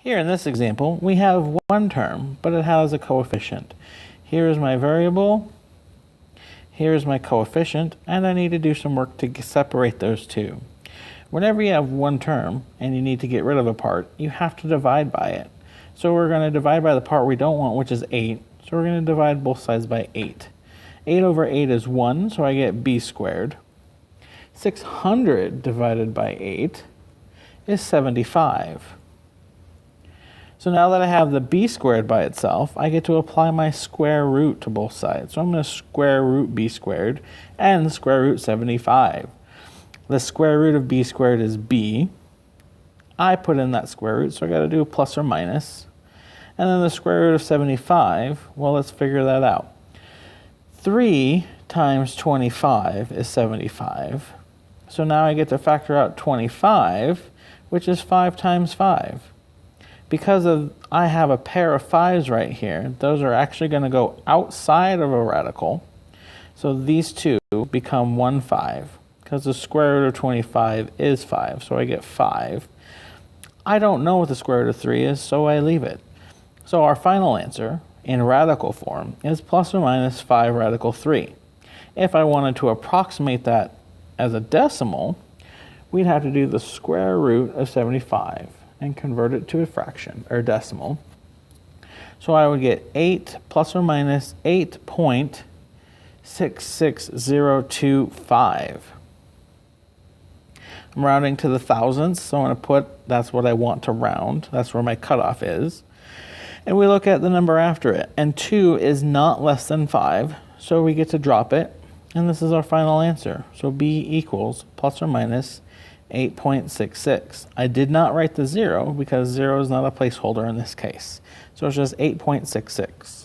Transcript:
Here in this example, we have one term, but it has a coefficient. Here is my variable, here is my coefficient, and I need to do some work to separate those two. Whenever you have one term and you need to get rid of a part, you have to divide by it. So we're going to divide by the part we don't want, which is 8. So we're going to divide both sides by 8. 8 over 8 is 1, so I get b squared. 600 divided by 8 is 75. So now that I have the b squared by itself, I get to apply my square root to both sides. So I'm going to square root b squared and square root 75. The square root of b squared is b. I put in that square root, so I got to do a plus or minus. And then the square root of 75, well, let's figure that out. 3 times 25 is 75. So now I get to factor out 25, which is 5 times 5. Because I have a pair of 5's right here, those are actually going to go outside of a radical. So these two become 1 5, because the square root of 25 is 5, so I get 5. I don't know what the square root of 3 is, so I leave it. So our final answer, in radical form, is plus or minus 5 radical 3. If I wanted to approximate that as a decimal, we'd have to do the square root of 75 and convert it to a fraction, or decimal. So I would get 8 plus or minus 8.66025. I'm rounding to the thousandths, so I'm going to put, that's what I want to round. That's where my cutoff is. And we look at the number after it, and 2 is not less than 5, so we get to drop it, and this is our final answer. So b equals plus or minus 8.66. I did not write the 0 because 0 is not a placeholder in this case. So it's just 8.66.